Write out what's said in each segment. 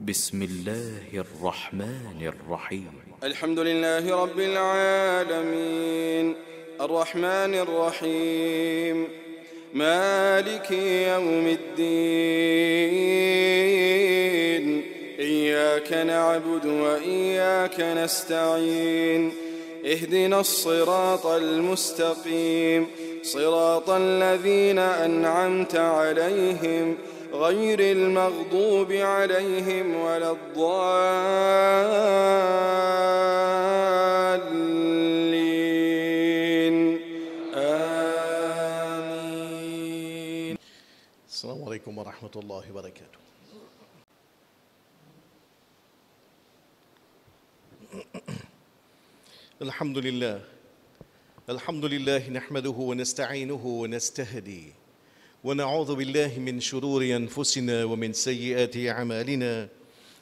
بسم الله الرحمن الرحيم الحمد لله رب العالمين الرحمن الرحيم مالك يوم الدين إياك نعبد وإياك نستعين اهدنا الصراط المستقيم صراط الذين أنعمت عليهم غير المغضوب عليهم ولا الضالين آمين. السلام عليكم ورحمة الله وبركاته. الحمد لله نحمده ونستعينه ونستهدي ونعوذ بالله من شرور أنفسنا ومن سيئات أعمالنا.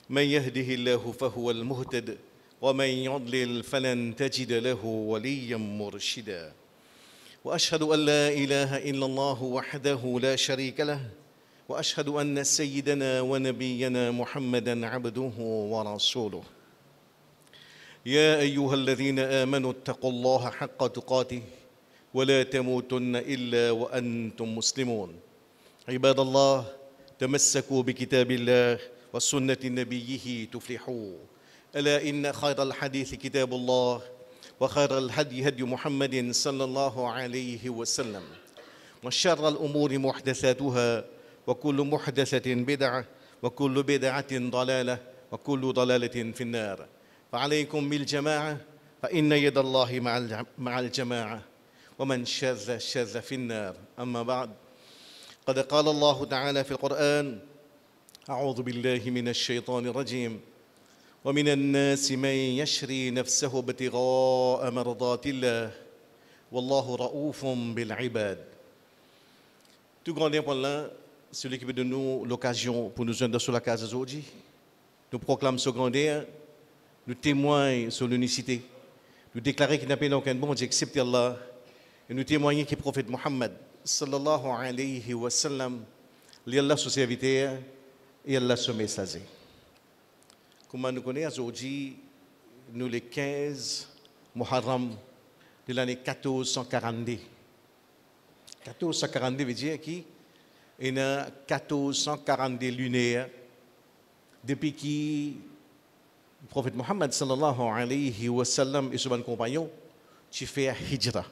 من يهده الله فهو المهتد ومن يضلل فلن تجد له وليا مرشدا. وأشهد أن لا إله إلا الله وحده لا شريك له وأشهد أن سيدنا ونبينا محمدا عبده ورسوله. يا أيها الذين آمنوا اتقوا الله حق تقاته ولا تموتن إلا وأنتم مسلمون. عباد الله، تمسكوا بكتاب الله وسنة نبيه تفلحوا. ألا إن خير الحديث كتاب الله وخير الهدي هدي محمد صلى الله عليه وسلم وشر الأمور محدثاتها وكل محدثة بدعة وكل بدعة ضلالة وكل ضلالة في النار. فعليكم بالجماعة فإن يد الله مع الجماعة ومن شذ شذ في النار. أما بعد، قد قال الله تعالى في القرآن: أعوذ بالله من الشيطان الرجيم: ومن الناس من يشري نفسه ابتغاء مرضات الله والله رؤوف بالعباد. Tout grand pour là, celui qui veut de nous l'occasion pour nous joindre sur la case aujourd'hui, nous proclame ce grandeur, nous témoignons sur l'unicité, nous déclarons qu'il n'y a pas aucun bon Dieu excepté Allah, et nous témoignons que le prophète Muhammad sallallahu alayhi wa sallam, Allah son serviteur et Allah son messager. Comme nous connaissons aujourd'hui, nous le 15 Muharram de l'année 1442. 1442 veut dire qu'il y a 1442 lunaires depuis que le prophète Muhammad sallallahu alayhi wa sallam et son compagnon tu fais hijra.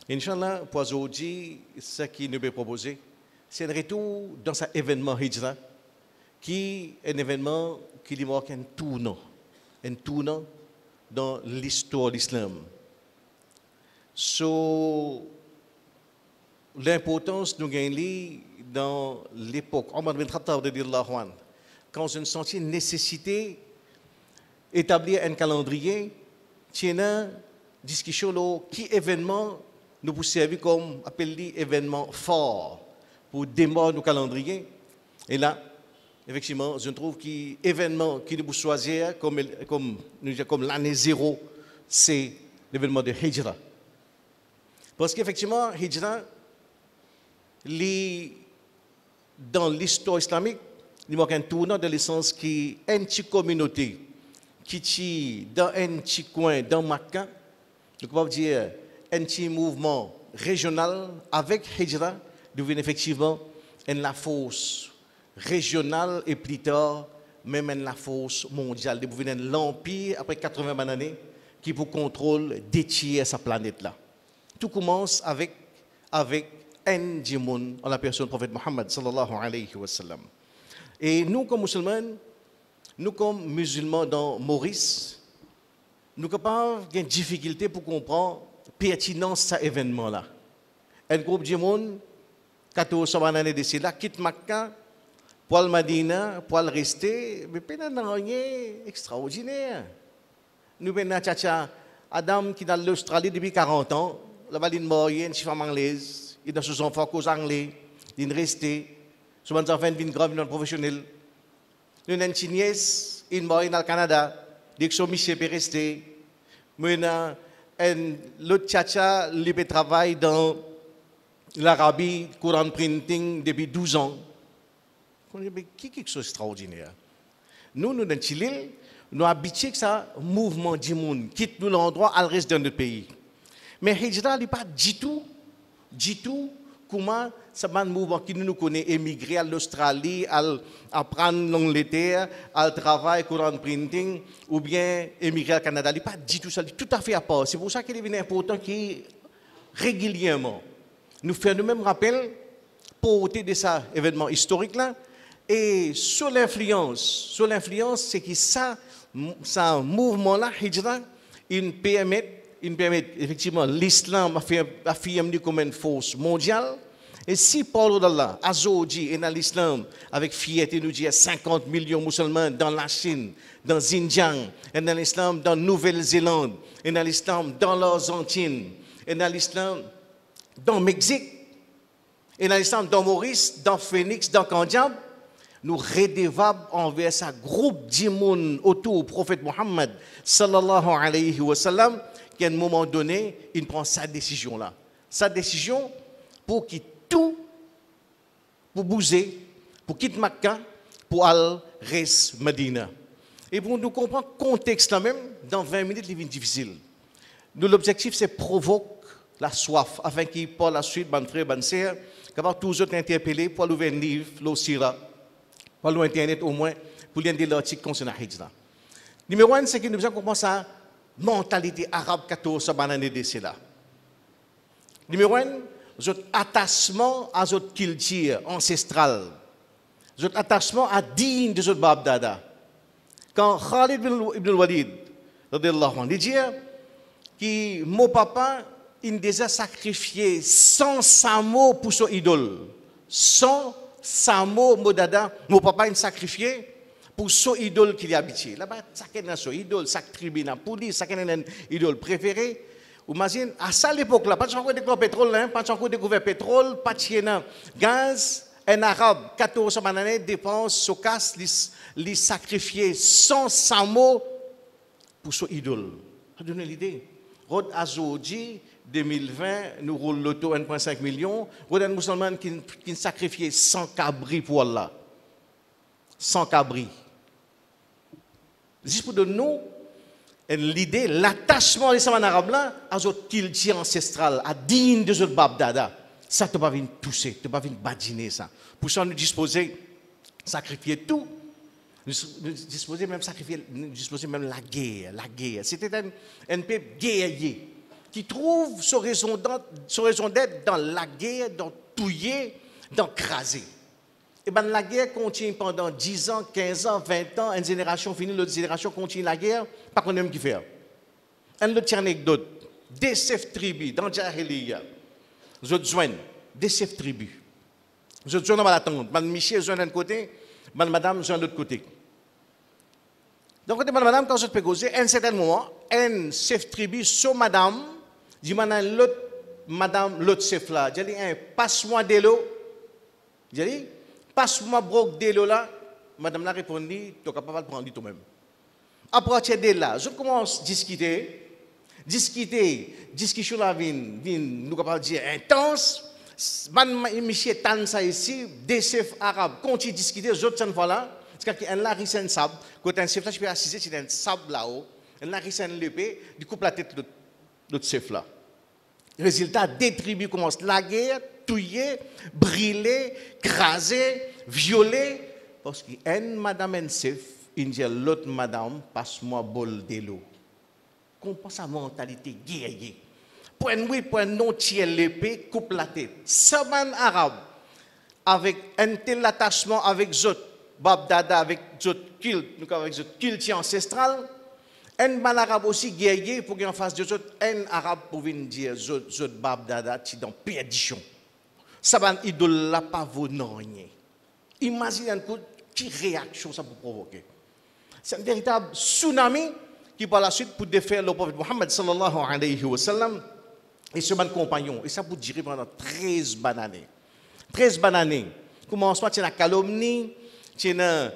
Inch'Allah, pour aujourd'hui, ce qui nous est proposé, c'est un retour dans cet événement hijra qui est un événement qui marque un tournant dans l'histoire de l'islam. L'importance nous gagne dans l'époque Omar bin Khattab radiyallahu anhu, quand on sentit une nécessité d'établir un calendrier, tiens discussion qui événement nous pour servir comme appelé événement fort pour démarrer nos calendriers. Et là, effectivement, je trouve que l'événement qui nous choisir comme l'année 0, c'est l'événement de Hijra. Parce qu'effectivement, Hijra, dans l'histoire islamique, il manque un tournant de l'essence qui est une petite communauté qui est dans un petit coin, dans Makkah, nous pouvons dire un petit mouvement régional avec Hijra devient effectivement la force régionale et plus tard même la force mondiale, devient l'empire après 80 années qui pour contrôle détient sa planète là. Tout commence avec un djimoun en la personne du prophète Muhammad sallallahu alayhi wa sallam. Et nous comme musulmans, nous comme musulmans dans Maurice, nous sommes capables d'une difficulté pour comprendre la pertinence de cet événement-là. Un groupe de monde, 14 années de là, quitte Makkah, pour le Madina, pour le rester, mais pas rien extraordinaire. Nous avons un Adam qui est dans l'Australie depuis 40 ans, la valine moyenne, une femme anglaise, il a ses enfants cause anglais, il est resté, ses enfants viennent grave dans le professionnel. Nous avons une nièce, une moyenne dans le Canada, dès que son monsieur peut rester. Nous avons l'autre tchatcha, il travaille dans l'Arabie, courant printing depuis 12 ans. Qui est quelque chose d'extraordinaire. Nous dans Chili, nous habitués que ça mouvement du monde quitte nous l'endroit à le reste de notre pays. Mais Hijra n'est pas du tout comment ça un mouvement qui nous connaît émigrer à l'Australie, à apprendre l'Angleterre, à travailler courant printing ou bien émigrer au Canada. Il n'est pas du tout ça, tout à fait à part. C'est pour ça qu'il est important qu'il régulièrement nous fait nous-mêmes rappel pour de ces événements historiques là. Et sur l'influence, c'est que ça mouvement-là, Hijra, il permet effectivement l'islam affirme comme une force mondiale. Et si Paul d'Allah, aujourd'hui, est dans l'islam, avec fierté, nous dit 50 millions de musulmans dans la Chine, dans Xinjiang, et dans l'islam dans Nouvelle-Zélande, et dans l'islam dans l'Argentine, et dans l'islam dans le Mexique, et dans l'islam dans Maurice, dans Phoenix, dans Candiac, nous redevables envers ce groupe d'immunes autour du prophète Mohammed sallallahu alayhi wa sallam, qu'à un moment donné, il prend sa décision-là. Sa décision pour quitter tout, pour bouger, pour quitter Makkah, pour aller rester Medina. Et pour nous comprendre le contexte là même, dans 20 minutes, il est difficile. Nous, l'objectif, c'est provoquer la soif, afin qu'il, par la suite, ban frère, ban sœur, capable toujours interpeller pour ouvrir un livre, l'Osira, pour l'Internet au moins, pour lire des articles concernant Hijra. Numéro 1, c'est que nous devons comprendre ça. Mentalité arabe 14 années de cela. Numéro 1, notre attachement à notre culture ancestrale. Notre attachement à digne de notre Bab Dada. Quand Khalid ibn al-Walid, il dit que mon papa, il déjà sacrifié 100 samo pour son idole. 100 samo, mon dada, mon papa, il sacrifié pour son idole qu'il y a habité. Là-bas, chacun a son idole, chaque tribu a police, chacun a une idole préférée. Vous imaginez, à ça l'époque-là, pas encore découvert pétrole, pas encore découvert pétrole, pas de gaz. Un arabe, 14 années, dépense, se casse, les sacrifier 100 samo pour son idole. Ça donne l'idée. Rod Azoudi, 2020, nous roulons l'auto 1,5 million. Rod un musulman qui sacrifiait 100 cabris pour Allah. 100 cabris. Juste pour nous, l'idée, l'attachement des Arabes là, à notre culture ancestrale, à digne de notre Bab Dada, ça ne peut pas venir toucher, ne peut pas venir badiner ça. Pour ça, nous disposer, sacrifier tout, nous disposer même sacrifier, nous disposer même la guerre. C'était un peuple guerrier qui trouve son raison d'être dans la guerre, dans touiller, dans craser. Et bien la guerre continue pendant 10 ans, 15 ans, 20 ans, une génération finie, l'autre génération continue la guerre, pas qu'on aime qui faire. Une autre anecdote, des chefs tribus dans Jahiliya, je joins des chefs tribus. Je joins dans la tente, Mme Michel joint d'un côté, Mme Madame joint de l'autre côté. Donc, côté Mme Madame, quand je peux causer, à un certain moment, un chef tribu, sur Madame, dit Madame, l'autre chef là, j'ai dit, passe-moi de l'eau. J'ai dit, passe-moi broc de l'eau là. Madame l'a répondu, tu es capable de prendre toi-même. À partir de là, je commence à discussion la vie, nous capable de dire intense. Michel Tan ça ici, des chefs arabes continuent à discuter, autres cette fois-là, parce qu'il y a un laricène sable, quand un chef là, je peux assister, c'est un sable là-haut, un laricène l'épée, du coup la tête de l'autre chef là. Résultat, des tribus commencent la guerre, tuer, brûler, craser, violer, parce qu'il y a une madame, un chef, il dit l'autre madame, passe-moi bol de l'eau. Comprends sa mentalité guerrier. Pour un non tiers l'épée, coupe la tête. Saban arabe, avec un tel attachement avec Zot, Bab Dada, avec Zot culte, avec Zot culte ancestral, un man arabe aussi guerrier pour qu'il en face de Zot, un arabe pour venir dire Zot Bab Dada, tu es dans perdition. Saban idole la pas vaut rien. Imaginez un coup, quelle réaction ça peut provoquer. C'est un véritable tsunami qui par la suite pour défaire le prophète Mohammed sallallahu alayhi wa sallam et ce man compagnon. Et ça peut durer pendant 13 années. 13 années. Commencement, tu as la calomnie, tu as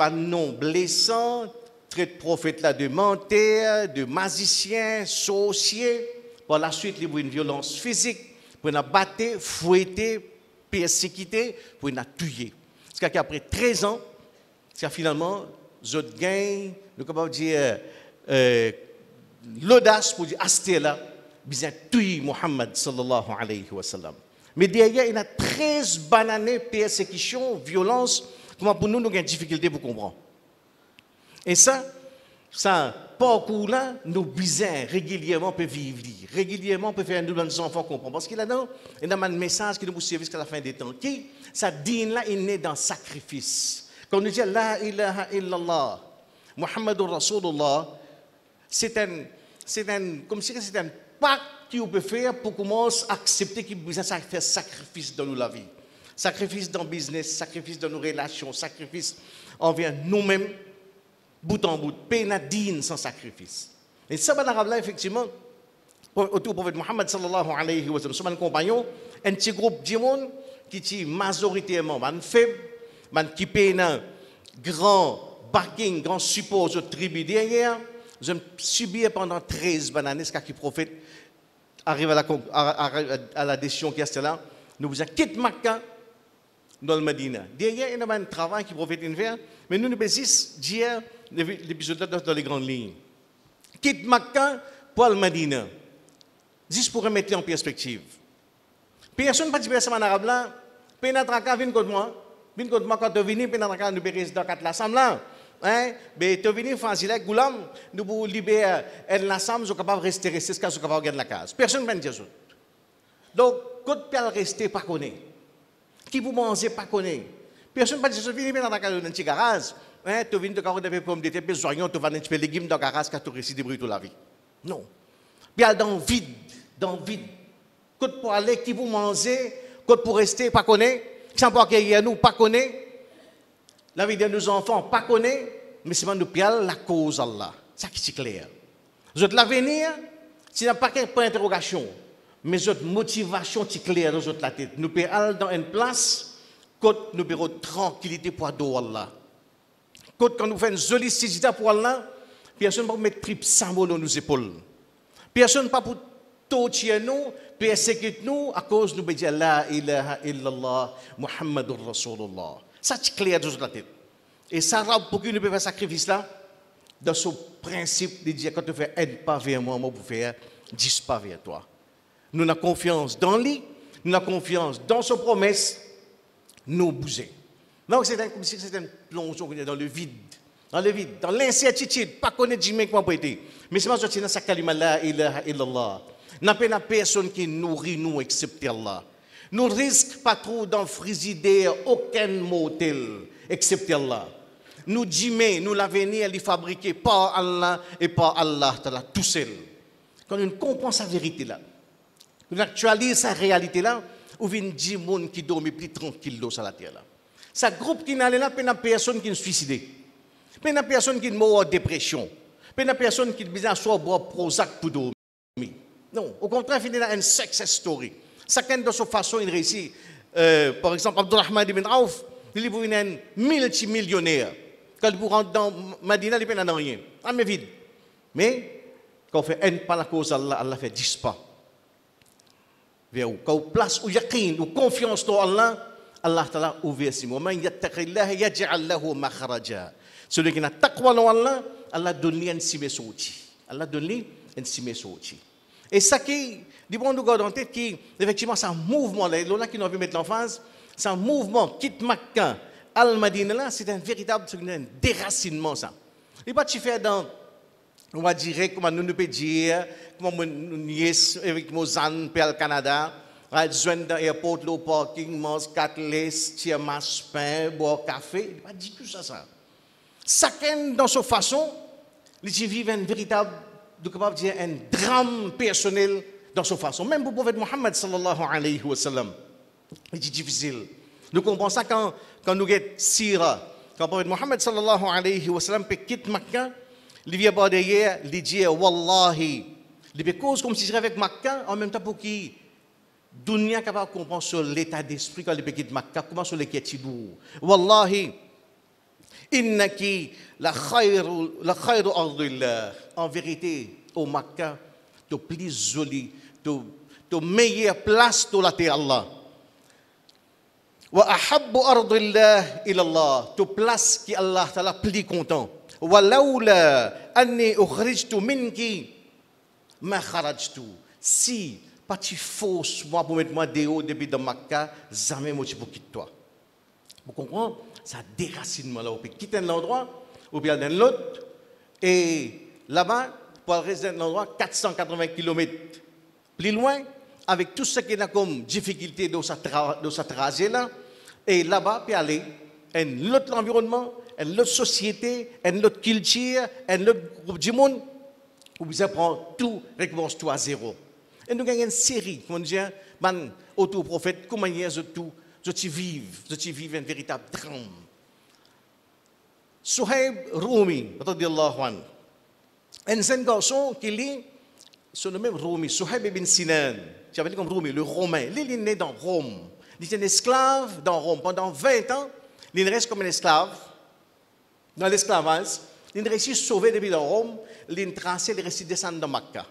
un nom blessant, traite prophète là de menteur, de magicien, sorcier. Par la suite, il y a une violence physique, pour nous battre, fouetter, persécuter, pour nous tuer. Parce qu'après 13 ans, Parce que finalement, je gagne, nous capable dire l'audace pour dire Astela, bien tuer Muhammad sallallahu alayhi wa sallam. Mais derrière, il y a 13 bananes, persécution, violence, comment pour nous, nous avons des difficultés pour comprendre. Et ça parcours là, nous besoin régulièrement peut vivre, régulièrement peut faire nos enfants comprendre. Parce qu'il y a un message qui nous servir jusqu'à la fin des temps. Qui, ça dit là, il naît dans sacrifice. Quand on dit La ilaha illallah, Muhammadur Rasulullah, c'est comme si c'était un pacte qu'on peut faire pour commencer à accepter qu'il besoin de faire sacrifice dans la vie. Sacrifice dans le business, sacrifice dans nos relations, sacrifice envers nous-mêmes. Bout en bout, pénadine sans sacrifice. Et ça, là, effectivement, autour du prophète Muhammad sallallahu alayhi wa sallam, son compagnon, un petit groupe de monde qui est majoritairement faible, qui paye un grand backing, grand support de tribu derrière, je subis pendant 13 bananes, car le prophète arrive à la décision qui est là, nous vous quitte Makkah dans le Medina. Derrière, il y a un travail qui le prophète fait, mais nous bénissons dire l'épisode dans les grandes lignes. Quitte Makkah pour le Medina. Juste pour remettre en perspective. Personne ne peut dire ça en arabe là. Pénatraka, viens contre moi. Viens contre moi quand tu viens, Pénatraka, nous péris dans 4 l'assemble là. Mais tu viens facile avec Goulam, nous pour libérer l'assemble, nous sommes capables de rester, nous sommes capables de garder la case. Personne ne peut dire ça. Donc, quand tu peux rester, pas connaître. Qui vous mangez, pas connaître. Personne ne peut dire ça, viens dans un petit garage. Tu viens de carreau de pommes de terre, tu vas un petit peu de légumes dans le garage, car tu réussis de brûler toute la vie. Non. Puis dans le vide, Quand pour aller, qui vous mangez, quand pour rester, pas connaître. Sans pour accueillir nous, pas connaître. La vie de nos enfants, pas connaître. Mais c'est nous pial la cause Allah. Ça qui est clair. L'avenir, c'est pas qu'un point d'interrogation. Mais notre motivation est claire dans notre tête. Nous pouvons aller dans une place, quand nous avons tranquillité pour adorer Allah. Quand nous faisons une jolie sijida pour Allah, personne ne peut mettre trip symbole dans nos épaules. Personne ne peut pas torturer nous, persécuter nous à cause de nous dire La ilaha illallah, Muhammadur Rasulullah. Ça c'est clair dans notre tête. Et ça, pour que nous puissions faire sacrifice là, dans ce principe de dire quand tu fais aide pas vers moi, moi pour faire 10 pas vers toi. Nous avons confiance dans lui, nous avons confiance dans ses promesses, nous bouger. Donc c'est comme si c'était une plongeon dans le vide, dans l'incertitude, pas connaître Dieu comment peut être. Mais c'est pas sorti dans sa kalima la ilaha illallah. N'a pas personne qui nourrit nous excepté Allah. Nous risquons pas trop d'enfriser aucun motel excepté Allah. Nous disons, nous l'avenir est fabriqué par Allah et par Allah tout seul. Quand nous comprenons sa vérité là, nous actualisons sa réalité là, ou vient dire monde qui dorment plus tranquille sur la terre là. Ça groupe qui n'a là, pas personne qui est suicidé. Pas personne qui est mort en dépression. Pas personne qui a besoin de boire Prozac pour dormir. Non, au contraire, il y a une success story. Chacun de sa façon, il réussit. Par exemple, Abdurrahman ibn Auf, il est un multimillionnaire. Quand il rentre dans Madina, il n'y a rien. Ah, mais vide. Mais, quand on fait un pas la cause d'Allah, Allah fait 10 pas. Vers où? Quand on place où yaqin, où confiance dans Allah, Allah Ta'ala ouvre ses mots. Man yattaqillaha yaj'al lahu makhraja. Celui qui n'a taqwa dans Allah, Allah donne lui un simé sorti. Allah donne lui un simé sorti. Et ça qui, du bon nous garde en tête, qui, effectivement, c'est un mouvement, là qui nous a vu mettre l'emphase, c'est un mouvement, quitte Makkah, Al-Madina, là, c'est un véritable déracinement, ça. Il n'y a pas de faire dans, on va dire, comment nous peut dire, comment nous y avec Mozambique, le Canada, joindre dans l'aéroport, le parking, manger 4 laisses, tirer masse pain, boire café, il n'y a pas dit tout ça. Chacun, dans sa façon, il vit un véritable, de capable dire un drame personnel dans sa façon. Même pour le prophète Muhammad sallallahu alayhi wa sallam, c'est difficile. Nous comprenons ça quand nous avons Sira. Quand le prophète Muhammad sallallahu alayhi wa sallam quitte Makkah, il vient par derrière, il dit Wallahi. Il fait cause comme si je serais avec Makkah, en même temps pour qu'il dunya capable de comprendre sur l'état d'esprit quand il quitte Makkah, comment sur les quêtes. Wallahi. Innaki la khayru ardillah. En vérité, au Makkah, tu plus joli, tu meilleure place de la terre Allah. Wa ahabbu ardillah ila Allah, tu place qui Allah Ta'ala plus content. Wa lawla anni ukhrijtu minki ma kharajtu. Si pas tu force moi pour mettre moi dehors depuis dans Makkah, jamais moi tu peux quitter toi. Vous comprenez? Ça déracine moi là, on peut quitter un endroit ou bien dans l'autre et là-bas pour rester dans l'endroit 480 km plus loin avec tout ce qui est comme difficulté dans sa trajet là et là-bas puis aller un autre environnement, une autre société, une autre culture, un autre groupe du monde où vous apprenez tout, recommence tout à zéro. Et nous avons une série, comme on dit, autoprophète, comment ils vivent un véritable drame. Suhaib Rumi, radiyallahu anhu, un jeune garçon qui lit, son nom est Rumi, Suhaib ibn Sinan, qui avait dit comme Rumi, le Romain. Il est né dans Rome. Il était un esclave dans Rome. Pendant 20 ans, il reste comme un esclave dans l'esclavage. Il réussit à sauver depuis dans Rome. Il tracé, il réussit à descendre dans Makkah.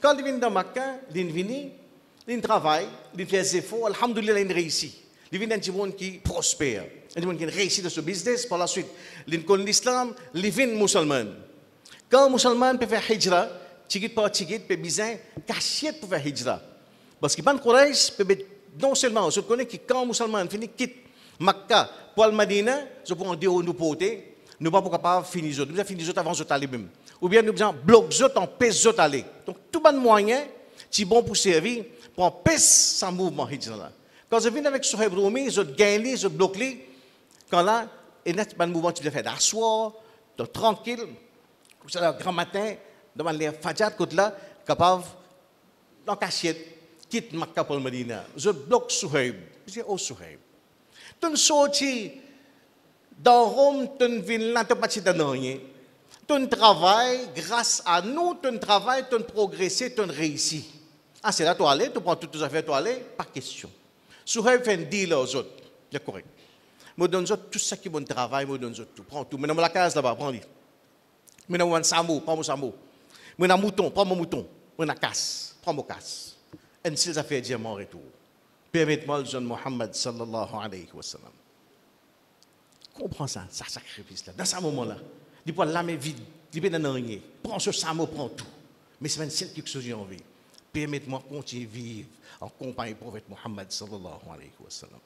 Quand il vient dans Makkah, il vient, il travaille, il fait des efforts, alhamdoulilah, il réussit. Il vient dans un monde qui prospère, un monde qui réussit dans ce business. Par la suite, il connaît l'islam, il vient musulman. Quand un musulman peut faire hijra, tigit par tigit, peut bien cachette pour faire hijra. Parce que ban Quraysh peut non seulement, je connais que quand un musulman finit quitte Makkah pour le Madina, je peux en dire nous porter, nous ne pouvons pas finir nous avons fini avant de aller même. Ou bien nous avons bloqué en pèse de aller. Donc tout bon moyen, c'est bon pour servir, pour empêcher ce mouvement hijra. Quand je viens avec Suhaib Rumi, je gagne, je bloque, quand là, il y a un mouvement qui fait d'asseoir, de tranquille, c'est le grand matin, devant les fajat, côté là, capable, dans la cachette, quitte Makkah pour le Medina. Je bloque Suhaib. Je dis, oh Suhaib. Tu sorti dans Rome, tu viens là, tu n'as pas de rien. Tu travailles, grâce à nous, tu travailles, tu progresses, tu réussis. Ah, c'est là, tu allais, tu prends toutes tes affaires, tu allais, pas question. Suhaib fait un deal aux autres. C'est correct. Je donne tout ce qui est bon travail, je donne tout. Prends tout. Maintenant, la case là-bas, prends-le. Maintenant, un samo, prends mon samo. Maintenant, un mouton, prends mon mouton. Maintenant, casse, prends mon casse. Et s'ils ont fait diamant retour. Permettez-moi le jeune Mohammed sallallahu alayhi wa sallam. Comprends ça, ça sacrifice là. Dans ce moment-là, il peut l'âme vide, il peut n'en rien. Prends ce samo, prends tout. Mais c'est même celle quelque chose j'ai envie. Permettez-moi de continuer à vivre en compagnie du prophète Mohammed sallallahu alayhi wa sallam.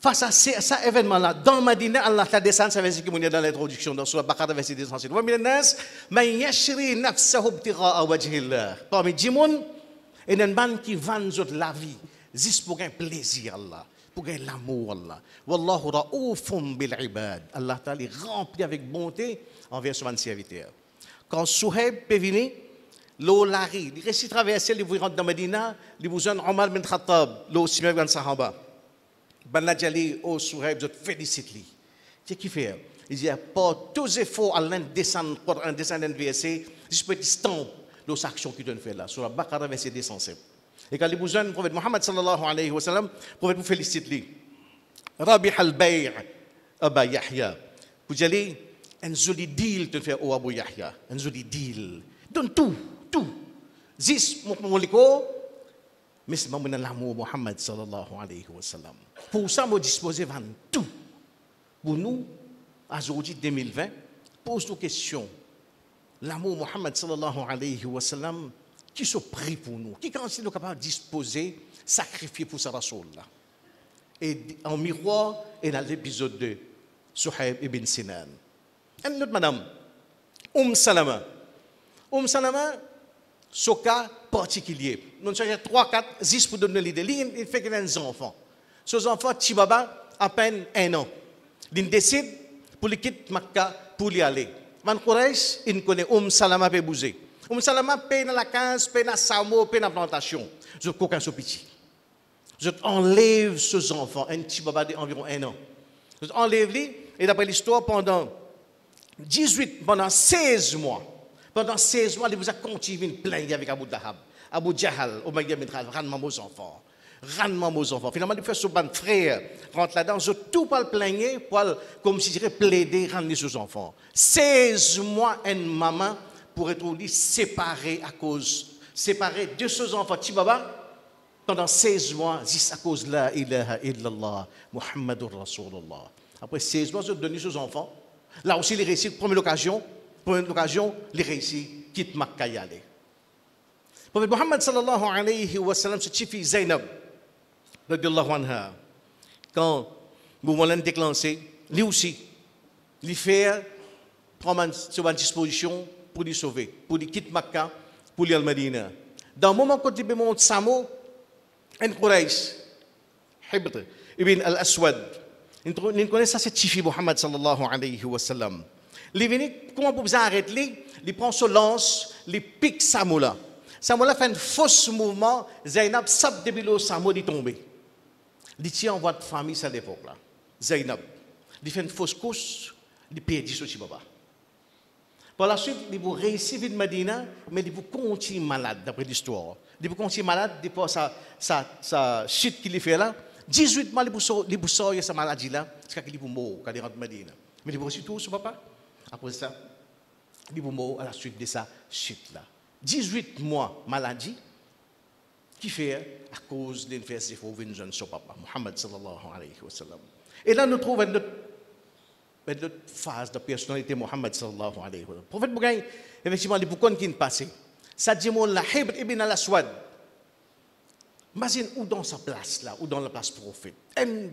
Face à cet événement-là, dans Madina, Allah t'a descendu, ça veut dire que dans l'introduction, dans Surah Baqarah, verset 207. Wa min nas man yashri nafsahu ibtigha'a wajhillah. Parmi les gens, il y a un ban qui vend la vie, juste pour un plaisir, Allah, pour un l'amour, Allah. Wallahu ra'oufum bil ibad. Allah t'a rempli avec bonté envers son serviteur. Quand Suhaib peut venir, l'eau lari, il réussit à traverser, il vous rentre dans Medina, il vous donne Omar bin Khattab, l'eau Simé bin Sahaba. Ben Nadjali, oh Suhaib, je te félicite. Qu'est-ce qu'il fait? Il dit, pour tous les efforts, Allah descend un verset, je peux te stamper l'eau action qu'il donne faire là, sur la Baqarah, verset 207. Et quand il vous donne le prophète Mohammed sallallahu alayhi wa sallam, le prophète vous félicite. Rabih al-Bay' Aba Yahya. Vous allez, un joli deal te faire au Abu Yahya, un joli deal. Donne tout. Zis moliko, mais c'est mon amour Mohammed sallallahu alayhi wa sallam. Pour ça, je dispose de tout. Pour nous, aujourd'hui 2020, pose nos questions. L'amour Mohammed sallallahu alayhi wa sallam, qui se prie pour nous, qui quand nous capable de disposer, sacrifier pour sa rasoul là. Et en miroir, et dans l'épisode 2, Suhaib ibn Sinan. Une autre madame, Salama. Salama, ce cas particulier. Nous avons 3, 4, 10 pour donner l'idée. Il fait qu'il y a des enfants. Ces enfants, Tibaba, à peine 1 an. Il décide pour les quitter Makkah pour y aller. Man Quraysh, il connaît Salama peut bouger. Salama paye dans la case, paye dans la samo, paye dans la plantation. Je coquin ce petit. Je enlève ces enfants, un petit baba d'environ 1 an. Je enlève lui, et d'après l'histoire, pendant 16 mois, il vous a continué une plainte avec Abu Dahab, Abu Jahal, Umayya bin Khalaf, rends-moi vos enfants. Finalement, il fait son ban frère, rentre là-dedans, je tout pas le plaigner, comme si je plaider, rendre ses enfants. 16 mois, une maman pour être séparée de ses enfants. Tibaba, pendant 16 mois, juste à cause de la ilaha illallah, Muhammadur Rasulullah. Après 16 mois, ils ont donné aux enfants. Là aussi, les récits, première occasion, les récits quittent Makkah y aller. Le prophète Muhammad sallallahu alayhi wa sallam, cette fille Zainab, radiallahu anha, quand le mouvement l'a déclenché, lui aussi, lui fait prendre une disposition pour lui sauver, pour lui quitter Makkah, pour lui aller à Medina. Dans le moment où il monte Samo, un Quraysh, Hibr, Ibn al-Aswad, il connaît ça, c'est Tifi Muhammad sallallahu alayhi wa sallam. Il vient, comment pour vous arrêter, il prend son lance, il pique Samo là. Samo là fait un faux mouvement, Zainab sape depuis le Samo, il tombe. Il tient en voie de famille à l'époque là. Zainab, il fait une fausse course, il perd ce petit papa. Par la suite, il vous réussit de Medina, mais il vous continue malade, d'après l'histoire. Il vous continue malade, depuis sa chute qu'il fait là. 18 mois, il vous sort de sa maladie là, jusqu'à qu'il vous mort quand il rentre à Medina. Mais il vous réussit tout, ce papa. Après ça, il vous mort à la suite de sa chute là. 18 mois maladie, qui fait à cause de l'infection de son papa, Muhammad sallallahu alayhi wa sallam. Et là, nous trouvons notre phase de personnalité Muhammad sallallahu alayhi wa sallam. Le prophète Bougaï, effectivement, les boucons qui sont passés. Ça dit, la Hibr ibn al-Aswad. Imagine où dans sa place là, ou dans la place prophète. Un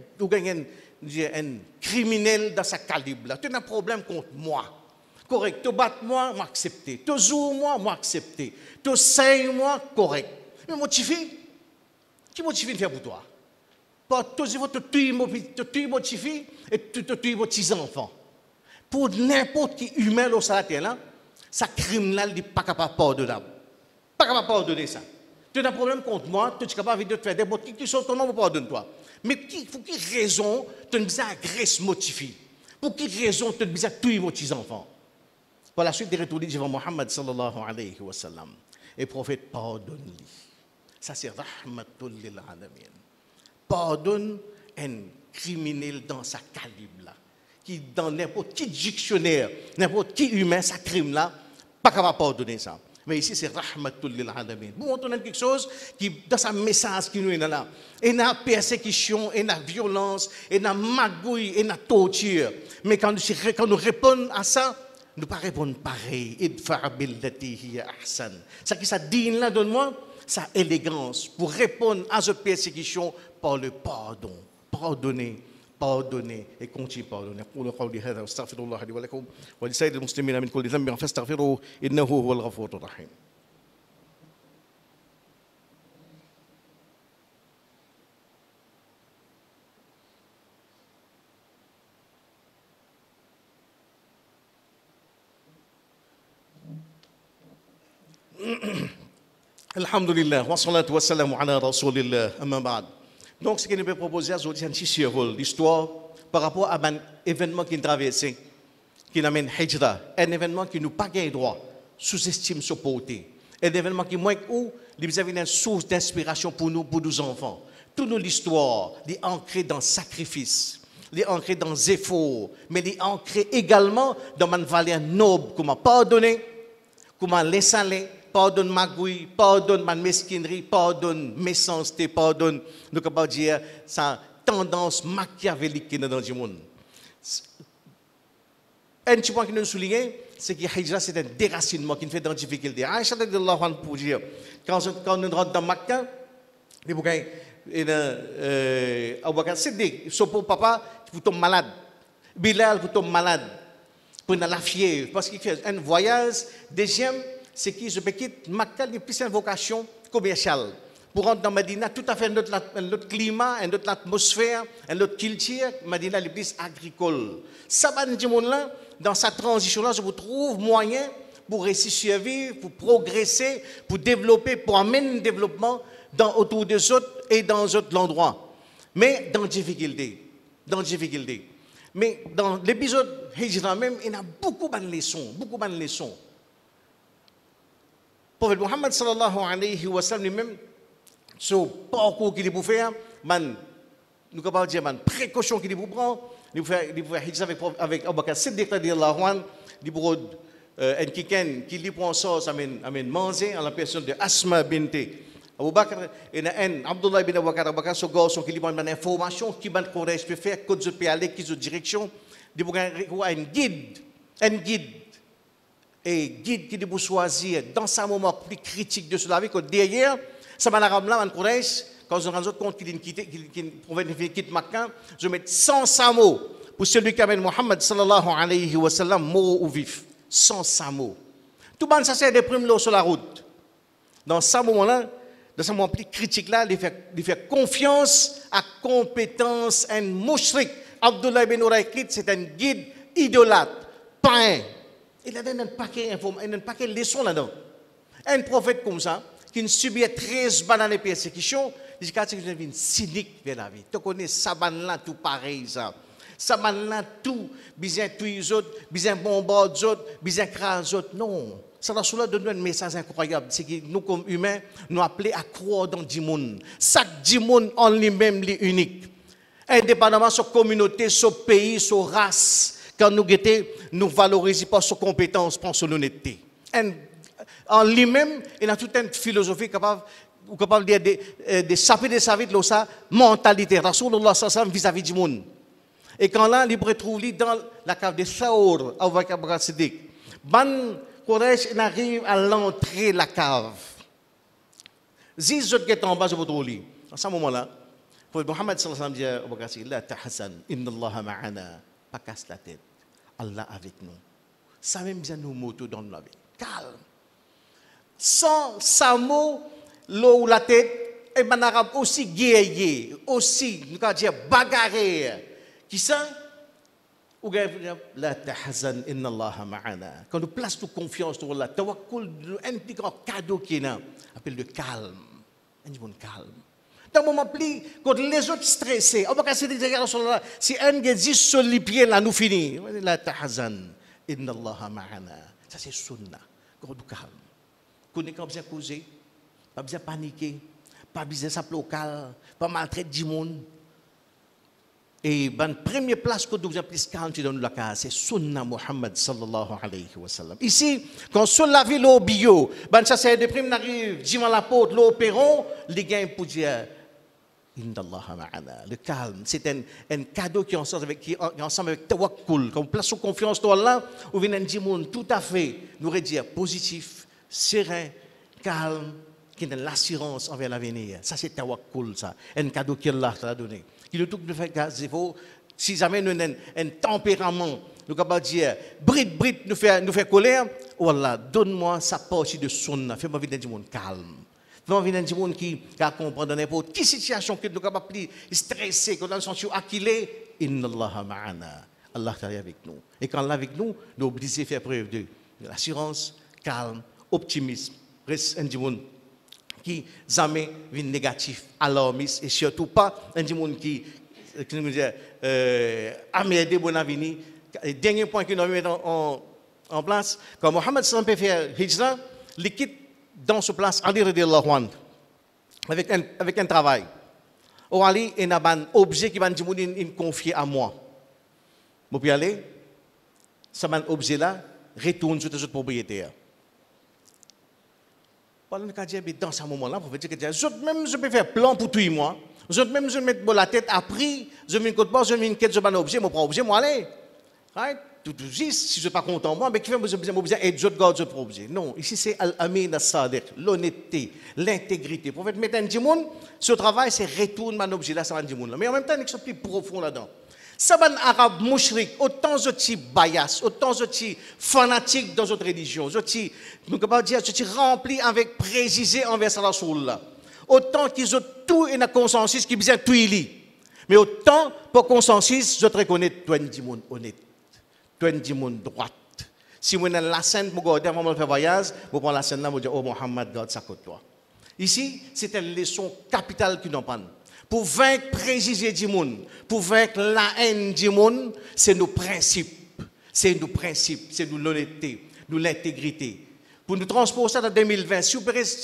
criminel dans sa calibre là. Tu as un problème contre moi. Correct. Tu bats moi, moi accepté. Tu joues moi accepté. Tu sais moi, correct. Mais motivé, qui motive de faire pour toi? Tu tues motivé et tu tues vos petits enfants. Pour n'importe qui humain au salaire là, ça crime là, il n'est pas capable de pardonner. Pas capable de pardonner ça. Tu as un problème contre moi, tu es capable de te faire des choses qui sont ton nom pour pardonner toi. Mais pour quelle raison tu as besoin d'agresser motivé? Pour quelle raison tu as besoin de tuer vos petits enfants? Par la suite, il est retourné devant Muhammad sallallahu alayhi wa sallam. Et le prophète pardonne-lui. Ça c'est rahmatul lil alamin. Pardonne un criminel dans sa calibre là, qui dans n'importe quel dictionnaire, n'importe qui humain, sa crime là, pas capable de pardonner ça. Mais ici c'est rahmatul lil alamin. Nous on donne quelque chose qui dans sa message qui nous est là. Et il y a persécution, et il y a violence, et il y a magouille, et il y a torture. Mais quand nous répondons à ça, nous ne pas répondre pareil. Idfa billati hiya ahsan. Ça qui ça dit là donne-moi sa élégance pour répondre à cette persécution par le pardon. Pardonner et continuer pardonner. قولوا قولي هذا واستغفر الله لي ولكم ولسائر المسلمين من كل ذنب فاستغفروه إنه هو الغفور الرحيم. Alhamdulillah, wa salatu wa salam ala rasulillah, amma ba'd. Donc, ce que nous peut proposer aujourd'hui, c'est un petit survol d'histoire par rapport à un événement qui nous traverse, qui nous amène Hijra, un événement qui nous pas gagne droit, sous-estime ce porté, un événement qui, moi, où, il a une source d'inspiration pour nous, pour nos enfants. Toute l'histoire, est ancrée dans le sacrifice, est ancrée dans les efforts, mais est ancrée également dans une valeur noble, comment pardonner, comment laisser aller, pardonne ma gouille, pardonne ma mesquinerie, pardonne mes méchanceté, pardonne, nous pouvons dire, sa tendance machiavélique qui est dans le monde. Un petit point qui nous souligne, c'est que Hijra, c'est un déracinement qui nous fait dans la difficulté. Aïcha radhiyallahu anha pour dire, quand nous rentrons dans Makkah, Abu Bakr Siddiq, son pauvre papa, vous tombe malade. Bilal, vous tombe malade. Pour la fièvre, parce qu'il fait un voyage. Deuxième, c'est qu'il se quitte Makkah, il a plus une vocation commerciale. Pour rentrer dans Medina, tout à fait un autre climat, une autre atmosphère, une autre culture. Medina est plus agricole. Ça va nous dire là, dans sa transition-là, je vous trouve moyen pour réussir survivre, pour progresser, pour développer, pour amener le développement autour des autres et dans d'autres endroits. Mais dans difficulté. Mais dans l'épisode Hijra même, il y a beaucoup de leçons. Le prophète Muhammad sallallahu alayhi wa sallam lui-même, ce parcours qu'il a faire, nous pouvons dire, précaution qu'il prend, il fait Hijra avec Abu Bakr Siddiq radhiyallahu anhu, il prend un kiken qui lui prend ça, amène manger en la personne de Asma binti Abu Bakr et Abdullah ibn Abu Bakr sont garçons qui livrent une information qui ban Quraysh peut faire que je peux aller qui de direction de pour un guide et guide qui de choisir dans ce moment plus critique de cela que derrière ça va l'arabe là en Quraysh quand je rends compte qu'il quitte Makkah je mets 100 samo pour celui qui amène Muhammad sallallahu alayhi wa sallam mort ou vif 100 mots. Tout le monde ça c'est des primes sur la route. Dans ce moment-là, dans ce moment plus critique là, il fait confiance à compétence un mouchrik. Abdullah ibn Uraykid, c'est un guide idolâtre, païen. Il a un paquet de leçons là-dedans. Un prophète comme ça, qui subit 13 bananes de persécution, il dit que c'est une cynique vers la vie. Tu connais ça, là, tout pareil ça. Ça là tout, bien tuer les autres, bien bombarder les autres, bien craser les autres. Non. Ça va donner un message incroyable. C'est que nous, comme humains, nous appelons à croire dans le monde. Chaque monde en lui-même est unique. Indépendamment de sa communauté, son pays, sa race, quand nous guettons, nous valorisons pas sa compétence, pas son honnêteté. En lui-même, il a toute une philosophie capable de saper de sa vie de sa mentalité. Rasulullah sallam vis-à-vis du monde. Et quand là, il retrouve dans la cave de Saour, avec Abraham Siddiq. Ban Quraysh arrive à l'entrée de la cave. Zizot qui est en bas de votre lit. À ce moment-là, Mohammed sallallahu alayhi wa sallam dit à Abu Bakr, la tahzan, inna Allah ma'ana, pas casse la tête. Allah avec nous. Ça même bien nous motos dans la vie. Calme. Sans sa mot, l'eau ou la tête, et ben arabe aussi guerrier, aussi, nous allons dire bagarré. Qui ça? Ou la tahzan inna Allah ma'ana. Quand nous plaçons toute confiance sur Allah, tawakkul, un petit grand cadeau qui est là, appelle le calme. Un bon calme. Dans le moment plus, quand les autres stressés, on va casser des regards sur Allah. Si un qui dit sur les pieds là, nous finit. La tahzan inna Allah ma'ana. Ça c'est sunna. Quand nous calme. Qu'on n'est pas besoin de causer, pas besoin de paniquer, pas besoin de s'appeler au calme, pas maltraiter du monde. Et la première place que nous avons plus calme dans la case, c'est Sunna Muhammad sallallahu alayhi wa sallam. Ici, quand sur la ville au bio, ça c'est des primes n'arrive, dis-moi la porte, l'eau perron, les gars pour dire, Inna Allah ma'ana. Le calme, c'est un cadeau qui est ensemble avec tawakkul. Quand on place son confiance dans Allah, on vient d'un monde tout à fait, nous dire positif, serein, calme, qui a l'assurance envers l'avenir. Ça c'est tawakkul, ça. Un cadeau qu'Allah t'a donné. Qui le tout de faire gaz, si jamais nous avons un tempérament, nous pouvons dire, brit, nous fait colère, voilà, donne-moi sa partie de sunna, fais-moi vivre dans un monde calme. Fais-moi vivre dans un monde qui comprend dans n'importe quelle situation que nous sommes plus stressés, que nous sommes acquilés, inna Allah ma'ana. Allah est avec nous. Et quand Allah est avec nous, nous sommes obligés de faire preuve de l'assurance, calme, optimisme. Reste un monde qui jamais vient négatif, alarmiste, et surtout pas un monde qui nous dit amédé bon avenir. Le dernier point que nous mettons en place, quand Mohammed sallam peut faire hijra, il quitte dans ce place Ali radiallahu anhu avec un travail. Ou Ali est un objet qui va nous confier à moi. Vous pouvez aller, ce objet là retourne sur les autres propriétaires. Dans ce moment-là, vous pouvez dire que même je peux faire plan pour tout moi. Même je mets la tête à prix, je mets une côte bord, je mets une quête, je mets un objet, je prends objet, moi allez. Right? Tout juste, si je ne suis pas content, moi, mais qui fait que je besoin et je garde ce objet. Non, ici c'est al-amin as-sadiq, l'honnêteté, l'intégrité. Pour mettre un djimoun, ce travail, c'est retourner mon objet là, ça va un djimoun là. Mais en même temps, il y a quelque chose de plus profond là-dedans. Ça va un arabe mouchrik, autant de petits bias, autant de petits fanatiques dans notre religion, nous pouvons dire, remplis avec préjugés envers sa Rasoul. Autant qu'ils ont tout et un consensus qui besoin tout il. Mais autant pour consensus, je te reconnais, toi un monde honnête, toi un monde droite. Si vous avez la scène pour garder avant de faire voyage, vous prenez la scène là, vous dites, oh Mohammed, garde ça côté toi. Ici, c'est une leçon capitale qui nous prend. Pour vaincre les préjugés du monde, pour vaincre la haine du monde, c'est nos principes. C'est nos principes, c'est nous l'honnêteté, nous l'intégrité. Pour nous transposer ça en 2020, si vous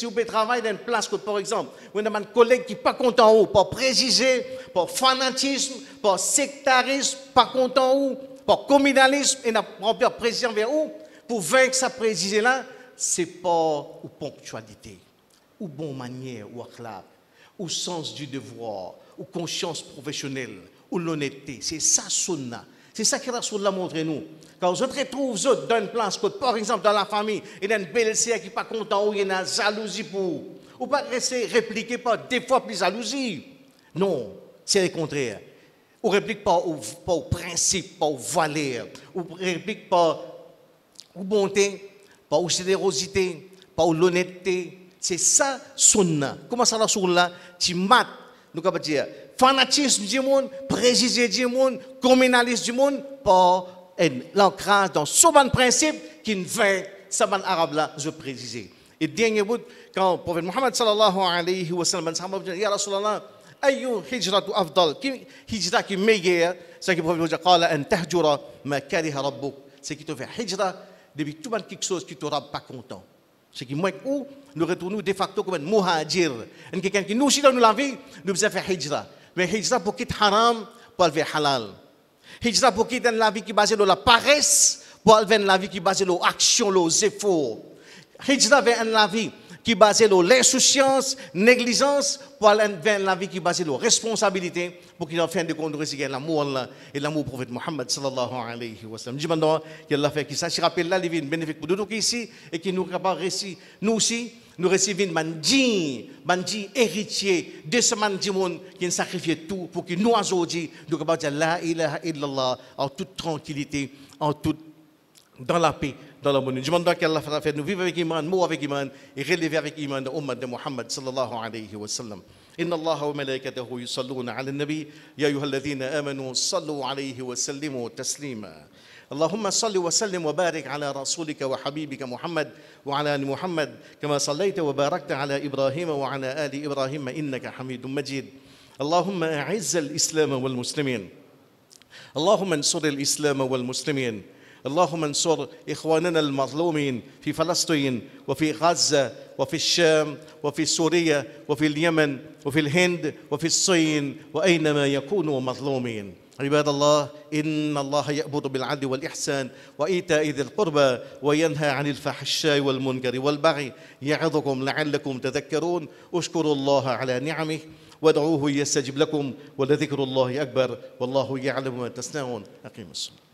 pouvez travailler dans une place que, par exemple, vous avez un collègue qui n'est pas content par préjugés, par fanatisme, par sectarisme, pas content par communalisme, et n'a rempli président vers où, pour vaincre ce préjugé-là, c'est pas ou ponctualité. ou bonne manière, ou akhlaq, ou sens du devoir, ou conscience professionnelle, ou l'honnêteté. C'est ça, sunna. C'est ça que Rasulullah montre nous. Quand vous retrouvez autres dans une place, par exemple dans la famille, il y a une belle-sœur qui n'est pas content, ou il y a une jalousie pour. Ou pas rester répliquer par des fois plus jalousie. Non, c'est le contraire. Ou réplique pas au principe, pas aux valeurs. Ou réplique pas aux bonté, pas aux générosité, pas aux l'honnêteté. C'est ça, sunna. Comment ça, Rasulullah, tu mates, nous pouvons dire, fanatisme du monde, préjugé du monde, communalisme du monde, par l'ancrage dans ce bon principe qui ne fait ce bon arabe là, je précisé. Et dernier bout, quand le prophète Muhammad sallallahu alayhi wa sallam, ya Rasulallah, ayu hijratu afdal, qui hijra qui meilleure, c'est que le prophète dit, qala an tahjura ma kariha rabbuk, c'est qui te fait hijra depuis tout quelque chose qui te rend pas content. C'est qui moi où nous retournons de facto comme un muhajir, quelqu'un qui nous dans la vie, nous faisons faire hijra. Mais hijra pour quitter haram, pour aller vers halal. Hijra pour quitter la vie qui est basée sur la paresse, pour aller vers la vie qui est basée sur l'action, les efforts. Hijra vers la vie qui est basée sur l'insouciance, négligence, pour aller vers la vie qui est basée sur la responsabilité, pour qu'il en fin de compte réussisse l'amour et l'amour du prophète Muhammad sallallahu alayhi wa sallam. Je me demande qu'il a fait qui ça, je rappelle là, les vignes bénéfiques pour nous ici, et qui nous capable réussir, nous aussi, nous recevons bandit héritier de ce monde qui a sacrifié tout pour que nous aujourd'hui, nous capables de dire la ilaha illallah en toute tranquillité, dans la paix, dans la bonne. Je demande qu'Allah fasse nous vivre avec iman, mourir avec iman et relever avec iman de l'umma de Muhammad sallallahu alayhi wa sallam. إن الله وملائكته يصلون على النبي يا أيها الذين آمنوا صلوا عليه وسلموا تسليما اللهم صل وسلم وبارك على رسولك وحبيبك محمد وعلى آل محمد كما صليت وباركت على إبراهيم وعلى آل إبراهيم إنك حميد مجيد اللهم أعز الإسلام والمسلمين اللهم انصر الإسلام والمسلمين اللهم انصر إخواننا المظلومين في فلسطين وفي غزة وفي الشام وفي سوريا وفي اليمن وفي الهند وفي الصين وأينما يكونوا مظلومين عباد الله إن الله يأمر بالعدل والإحسان وإيتاء ذي القربى وينهى عن الفحشاء والمنكر والبغي يعظكم لعلكم تذكرون اشكروا الله على نعمه وادعوه يستجب لكم ولذكر الله أكبر والله يعلم ما تصنعون أقيموا الصلاة